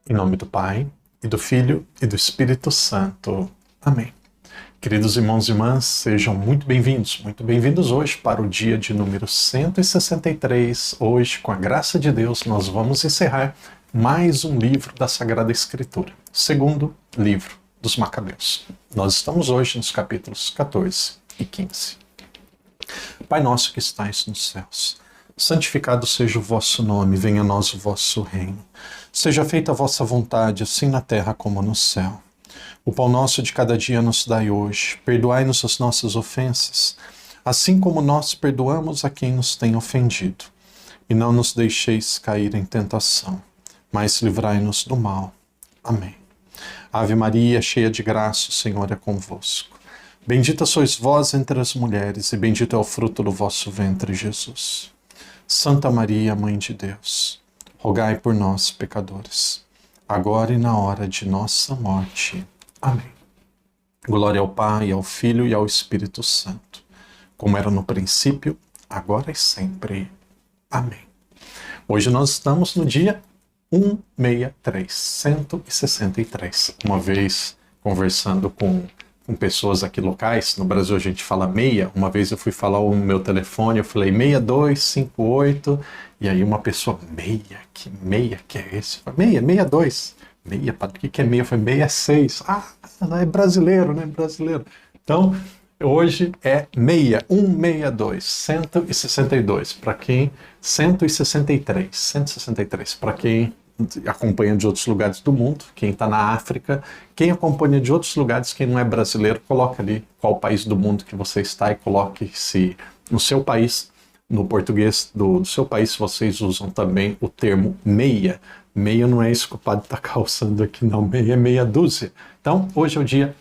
Em nome do Pai, e do Filho, e do Espírito Santo. Amém. Queridos irmãos e irmãs, sejam muito bem-vindos hoje para o dia de número 163. Hoje, com a graça de Deus, nós vamos encerrar mais um livro da Sagrada Escritura, o segundo livro dos Macabeus. Nós estamos hoje nos capítulos 14 e 15. Pai nosso que estais nos céus, santificado seja o vosso nome, venha a nós o vosso reino. Seja feita a vossa vontade, assim na terra como no céu. O pão nosso de cada dia nos dai hoje. Perdoai-nos as nossas ofensas, assim como nós perdoamos a quem nos tem ofendido. E não nos deixeis cair em tentação, mas livrai-nos do mal. Amém. Ave Maria, cheia de graça, o Senhor é convosco. Bendita sois vós entre as mulheres, e bendito é o fruto do vosso ventre, Jesus. Santa Maria, Mãe de Deus, rogai por nós, pecadores, agora e na hora de nossa morte. Amém. Glória ao Pai, ao Filho e ao Espírito Santo, como era no princípio, agora e sempre. Amém. Hoje nós estamos no dia 163. Uma vez conversando com pessoas aqui locais, no Brasil a gente fala meia, uma vez eu fui falar o meu telefone, eu falei 6258, e aí uma pessoa, meia que é esse? Eu falei, 62, padre, o que é meia? Eu falei, 66, é brasileiro, né, brasileiro. Então, hoje é 162, 162, para quem, 163, para quem acompanha de outros lugares do mundo, quem está na África, quem acompanha de outros lugares, quem não é brasileiro, coloca ali qual país do mundo que você está e coloque se no seu país, no português do seu país, vocês usam também o termo meia. Meia não é isso que o padre está calçando aqui, não. Meia é meia dúzia. Então, hoje é o dia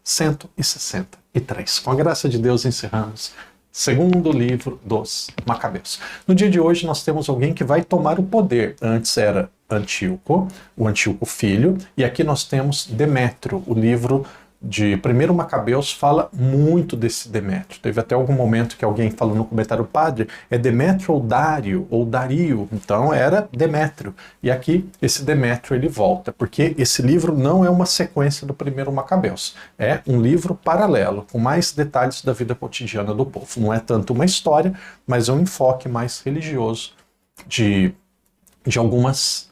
163. Com a graça de Deus, encerramos segundo livro dos Macabeus. No dia de hoje nós temos alguém que vai tomar o poder. Antes era Antíoco, o Antíoco filho, e aqui nós temos Demétrio. O livro de 1 Macabeus fala muito desse Demétrio. Teve até algum momento que alguém falou no comentário, padre, é Demétrio ou Dário, ou Dario? Então era Demétrio. E aqui esse Demétrio ele volta, porque esse livro não é uma sequência do 1 Macabeus. É um livro paralelo, com mais detalhes da vida cotidiana do povo. Não é tanto uma história, mas é um enfoque mais religioso de alguns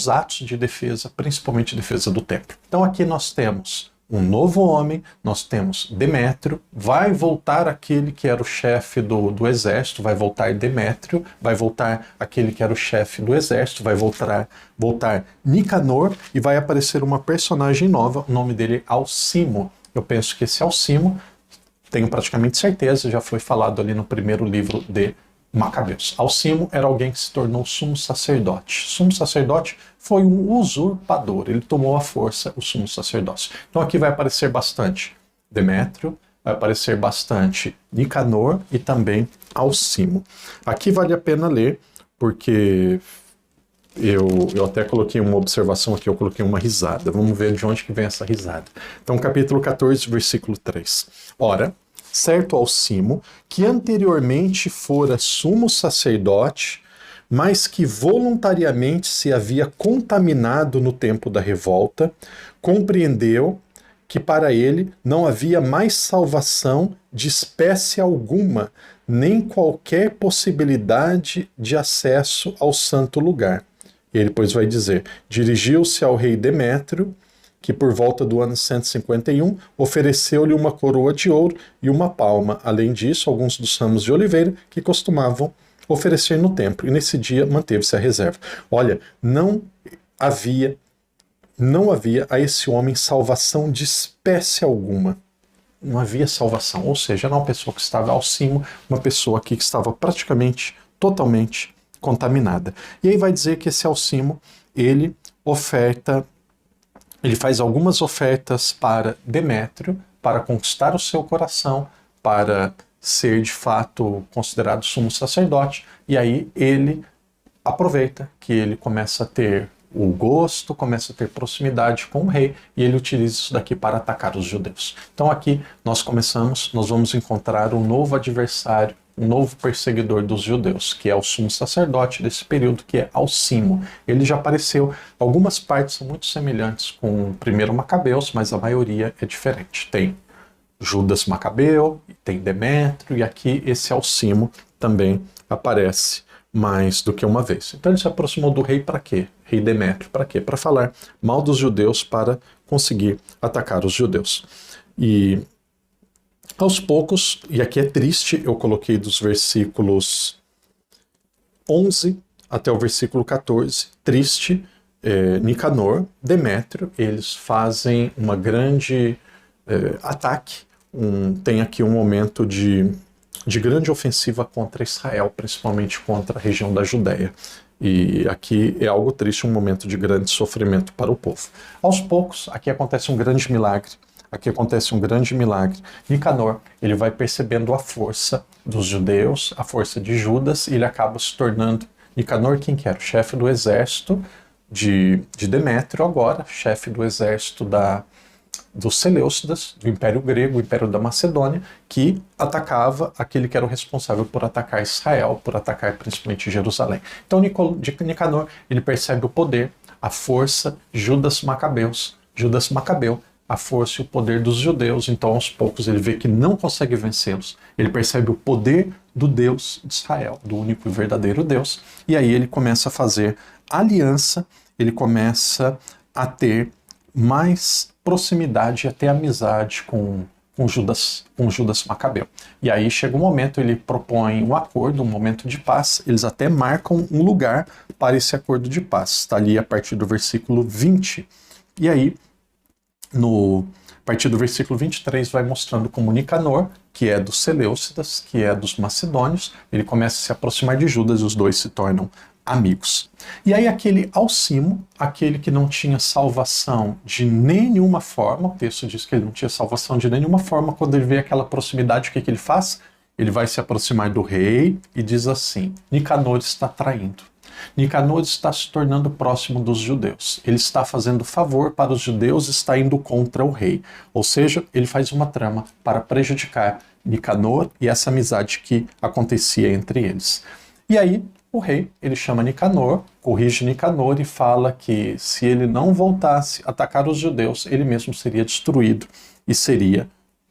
atos de defesa, principalmente defesa do templo. Então aqui nós temos um novo homem, nós temos Demétrio, vai voltar aquele que era o chefe do exército, vai voltar Demétrio, vai voltar aquele que era o chefe do exército, vai voltar Nicanor, e vai aparecer uma personagem nova, o nome dele é Alcimo. Eu penso que esse Alcimo, tenho praticamente certeza, já foi falado ali no primeiro livro de Macabeus. Alcimo era alguém que se tornou sumo sacerdote. Sumo sacerdote foi um usurpador, ele tomou à força o sumo sacerdócio. Então aqui vai aparecer bastante Demétrio, vai aparecer bastante Nicanor e também Alcimo. Aqui vale a pena ler, porque eu até coloquei uma observação aqui, eu coloquei uma risada. Vamos ver de onde que vem essa risada. Então capítulo 14, versículo 3. Ora, certo Alcimo, que anteriormente fora sumo sacerdote, mas que voluntariamente se havia contaminado no tempo da revolta, compreendeu que para ele não havia mais salvação de espécie alguma, nem qualquer possibilidade de acesso ao santo lugar. Ele, pois, vai dizer, dirigiu-se ao rei Demétrio, que por volta do ano 151 ofereceu-lhe uma coroa de ouro e uma palma. Além disso, alguns dos ramos de oliveira que costumavam oferecer no templo. E nesse dia manteve-se a reserva. Olha, não havia a esse homem salvação de espécie alguma. Não havia salvação. Ou seja, era uma pessoa que estava ao cimo, uma pessoa aqui que estava praticamente, totalmente contaminada. E aí vai dizer que esse Alcimo, ele faz algumas ofertas para Demétrio, para conquistar o seu coração, para ser de fato considerado sumo sacerdote, e aí ele aproveita que ele começa a ter o gosto, começa a ter proximidade com o rei, e ele utiliza isso daqui para atacar os judeus. Então aqui nós vamos encontrar um novo adversário um novo perseguidor dos judeus, que é o sumo sacerdote desse período, que é Alcimo. Ele já apareceu, algumas partes são muito semelhantes com o primeiro Macabeus, mas a maioria é diferente. Tem Judas Macabeu, tem Demétrio, e aqui esse Alcimo também aparece mais do que uma vez. Então ele se aproximou do rei para quê? Rei Demétrio, para quê? Para falar mal dos judeus, para conseguir atacar os judeus. E aos poucos, e aqui é triste, eu coloquei dos versículos 11 até o versículo 14, triste, Nicanor, Demétrio, eles fazem uma grande ataque, tem aqui um momento de grande ofensiva contra Israel, principalmente contra a região da Judéia. E aqui é algo triste, um momento de grande sofrimento para o povo. Aos poucos, aqui acontece um grande milagre. Nicanor, ele vai percebendo a força dos judeus, a força de Judas, e ele acaba se tornando Nicanor, quem que era? O chefe do exército de Demétrio, agora, chefe do exército dos Seleucidas, do Império Grego, o Império da Macedônia, que atacava aquele que era o responsável por atacar Israel, por atacar principalmente Jerusalém. Então Nicanor, ele percebe o poder, a força, Judas Macabeu, a força e o poder dos judeus. Então aos poucos ele vê que não consegue vencê-los, ele percebe o poder do Deus de Israel, do único e verdadeiro Deus, e aí ele começa a fazer aliança, ele começa a ter mais proximidade e até amizade com Judas Macabeu. E aí chega um momento, ele propõe um acordo, um momento de paz, eles até marcam um lugar para esse acordo de paz. Está ali a partir do versículo 20. E aí, a partir do versículo 23, vai mostrando como Nicanor, que é dos Seleucidas, que é dos Macedônios, ele começa a se aproximar de Judas e os dois se tornam amigos. E aí aquele Alcimo, aquele que não tinha salvação de nenhuma forma, o texto diz que ele não tinha salvação de nenhuma forma, quando ele vê aquela proximidade, o que ele faz? Ele vai se aproximar do rei e diz assim: Nicanor está traindo. Nicanor está se tornando próximo dos judeus. Ele está fazendo favor para os judeus, está indo contra o rei. Ou seja, ele faz uma trama para prejudicar Nicanor e essa amizade que acontecia entre eles. E aí, o rei, ele chama Nicanor, corrige Nicanor e fala que se ele não voltasse a atacar os judeus, ele mesmo seria destruído e seria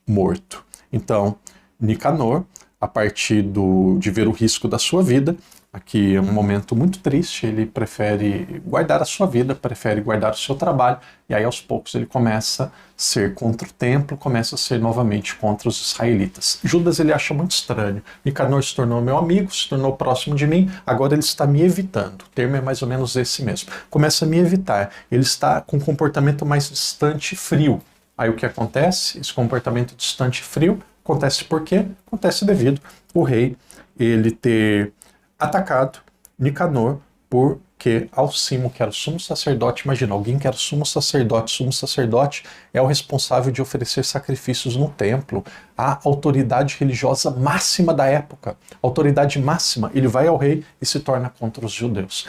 morto. Então, Nicanor, a partir de ver o risco da sua vida, aqui é um momento muito triste, ele prefere guardar a sua vida, prefere guardar o seu trabalho, e aí aos poucos ele começa a ser contra o templo, começa a ser novamente contra os israelitas. Judas ele acha muito estranho, Nicanor se tornou meu amigo, se tornou próximo de mim, agora ele está me evitando, o termo é mais ou menos esse mesmo, começa a me evitar, ele está com um comportamento mais distante e frio. Aí o que acontece? Esse comportamento distante e frio acontece por quê? Acontece devido ao rei ele ter atacado Nicanor porque Alcimo, que era o sumo sacerdote, imagina, alguém que era sumo sacerdote é o responsável de oferecer sacrifícios no templo, a autoridade religiosa máxima da época, autoridade máxima, ele vai ao rei e se torna contra os judeus.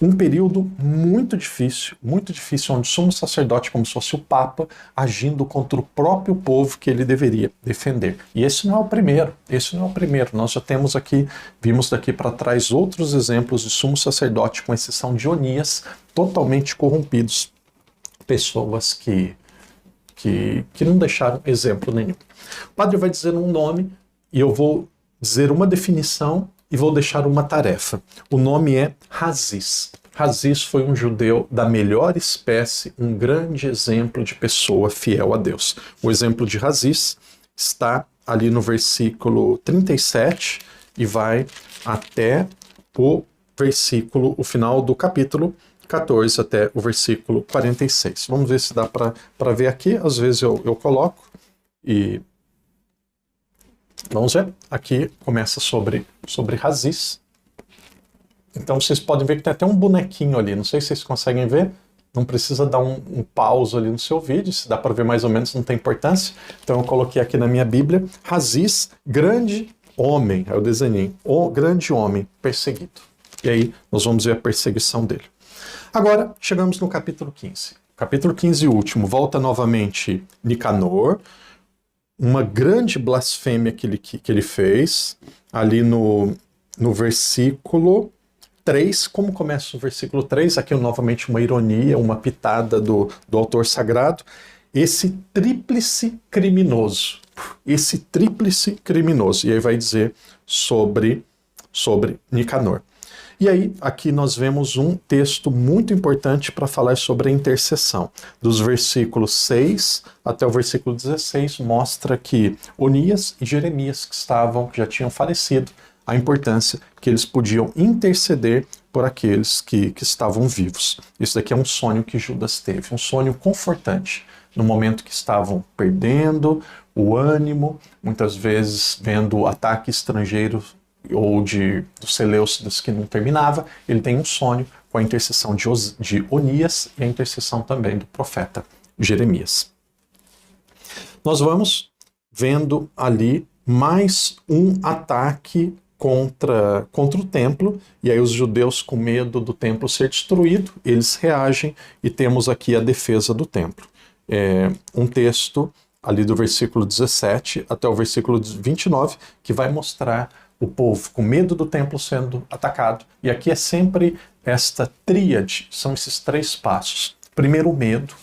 Um período muito difícil, onde o sumo sacerdote, como se fosse o Papa, agindo contra o próprio povo que ele deveria defender. E esse não é o primeiro, Nós já temos aqui, vimos daqui para trás outros exemplos de sumo sacerdote, com exceção de Onias, totalmente corrompidos. Pessoas que não deixaram exemplo nenhum. O padre vai dizer um nome e eu vou dizer uma definição e vou deixar uma tarefa. O nome é Razis. Razis foi um judeu da melhor espécie, um grande exemplo de pessoa fiel a Deus. O exemplo de Razis está ali no versículo 37 e vai até o final do capítulo 14 até o versículo 46. Vamos ver se dá para ver aqui. Às vezes eu coloco e vamos ver. Aqui começa sobre Razis. Então vocês podem ver que tem até um bonequinho ali. Não sei se vocês conseguem ver. Não precisa dar um pause ali no seu vídeo. Se dá para ver mais ou menos, não tem importância. Então eu coloquei aqui na minha Bíblia. Razis, grande homem. Aí eu desenhei. O grande homem perseguido. E aí nós vamos ver a perseguição dele. Agora chegamos no capítulo 15. Capítulo 15 e último. Volta novamente Nicanor. uma grande blasfêmia que ele fez, ali no versículo 3. Como começa o versículo 3? Aqui novamente uma ironia, uma pitada do autor sagrado. Esse tríplice criminoso. E aí vai dizer sobre Nicanor. E aí, aqui nós vemos um texto muito importante para falar sobre a intercessão. Dos versículos 6 até o versículo 16, mostra que Onias e Jeremias, que já tinham falecido, a importância que eles podiam interceder por aqueles que estavam vivos. Isso daqui é um sonho que Judas teve, um sonho confortante, no momento que estavam perdendo o ânimo, muitas vezes vendo ataque estrangeiro ou dos Seleucidas que não terminava. Ele tem um sonho com a intercessão de Onias e a intercessão também do profeta Jeremias. Nós vamos vendo ali mais um ataque contra o templo, e aí os judeus, com medo do templo ser destruído, eles reagem, e temos aqui a defesa do templo. Um texto ali do versículo 17 até o versículo 29, que vai mostrar o povo com medo do templo sendo atacado. E aqui é sempre esta tríade, são esses 3 passos. Primeiro o medo,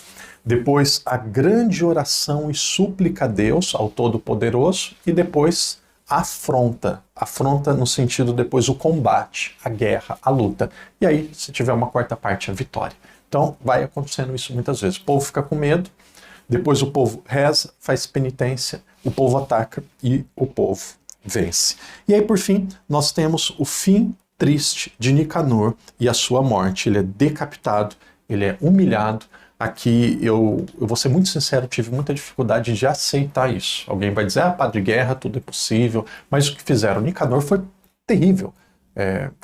depois a grande oração e súplica a Deus, ao Todo-Poderoso, e depois a afronta. Afronta no sentido depois o combate, a guerra, a luta. E aí, se tiver uma quarta parte, a vitória. Então, vai acontecendo isso muitas vezes. O povo fica com medo, depois o povo reza, faz penitência, o povo ataca e o povo vence. E aí, por fim, nós temos o fim triste de Nicanor e a sua morte. Ele é decapitado, ele é humilhado. Aqui, eu vou ser muito sincero, tive muita dificuldade de aceitar isso. Alguém vai dizer, padre Guerra, tudo é possível. Mas o que fizeram? Nicanor foi terrível.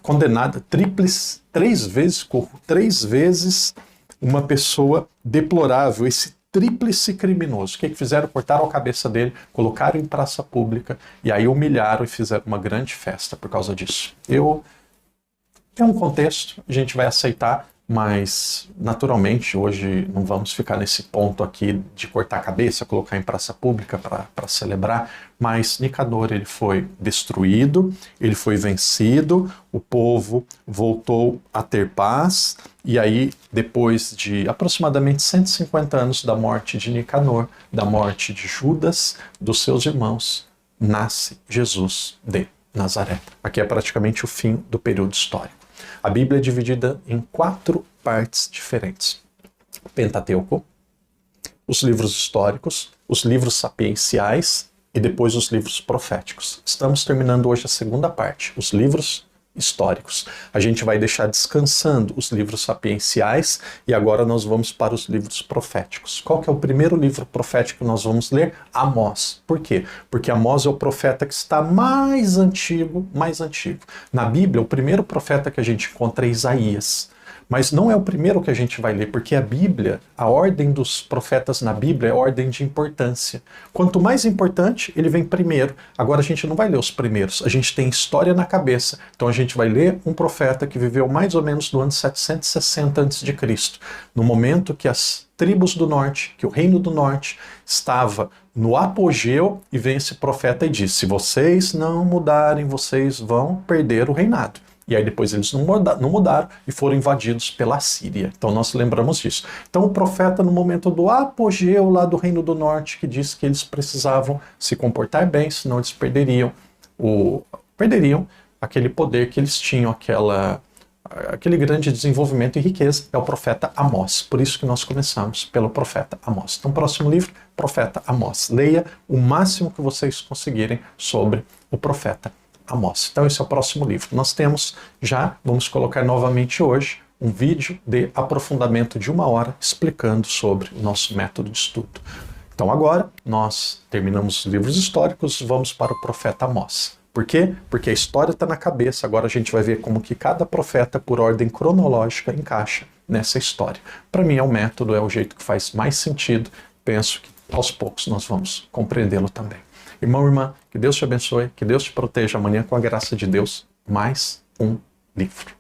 Condenada, 3 vezes uma pessoa deplorável, esse tríplice criminoso. O que fizeram? Cortaram a cabeça dele, colocaram em praça pública e aí humilharam e fizeram uma grande festa por causa disso. É um contexto, a gente vai aceitar, mas naturalmente hoje não vamos ficar nesse ponto aqui de cortar a cabeça, colocar em praça pública para celebrar, mas Nicanor ele foi destruído, ele foi vencido, o povo voltou a ter paz, e aí depois de aproximadamente 150 anos da morte de Nicanor, da morte de Judas, dos seus irmãos, nasce Jesus de Nazaré. Aqui é praticamente o fim do período histórico. A Bíblia é dividida em 4 partes diferentes: o Pentateuco, os livros históricos, os livros sapienciais e depois os livros proféticos. Estamos terminando hoje a segunda parte, os livros históricos. A gente vai deixar descansando os livros sapienciais e agora nós vamos para os livros proféticos. Qual que é o primeiro livro profético que nós vamos ler? Amós. Por quê? Porque Amós é o profeta que está mais antigo. Na Bíblia, o primeiro profeta que a gente encontra é Isaías. Mas não é o primeiro que a gente vai ler, porque a Bíblia, a ordem dos profetas na Bíblia é ordem de importância. Quanto mais importante, ele vem primeiro. Agora a gente não vai ler os primeiros, a gente tem história na cabeça. Então a gente vai ler um profeta que viveu mais ou menos no ano 760 a.C., no momento que as tribos do norte, que o reino do norte estava no apogeu, e vem esse profeta e diz: se vocês não mudarem, vocês vão perder o reinado. E aí depois eles não mudaram e foram invadidos pela Síria. Então nós lembramos disso. Então o profeta, no momento do apogeu lá do Reino do Norte, que disse que eles precisavam se comportar bem, senão eles perderiam aquele poder que eles tinham, aquele grande desenvolvimento e riqueza, é o profeta Amós. Por isso que nós começamos pelo profeta Amós. Então, próximo livro, profeta Amós. Leia o máximo que vocês conseguirem sobre o profeta Amós. Então esse é o próximo livro. Nós temos vamos colocar novamente hoje, um vídeo de aprofundamento de 1 hora explicando sobre o nosso método de estudo. Então agora nós terminamos os livros históricos, vamos para o profeta Amós. Por quê? Porque a história está na cabeça, agora a gente vai ver como que cada profeta, por ordem cronológica, encaixa nessa história. Para mim é o método, é o jeito que faz mais sentido, penso que aos poucos nós vamos compreendê-lo também. Irmão, irmã, que Deus te abençoe, que Deus te proteja. Amanhã, com a graça de Deus, mais um livro.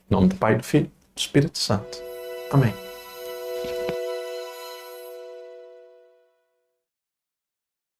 Em nome do Pai, do Filho e do Espírito Santo. Amém.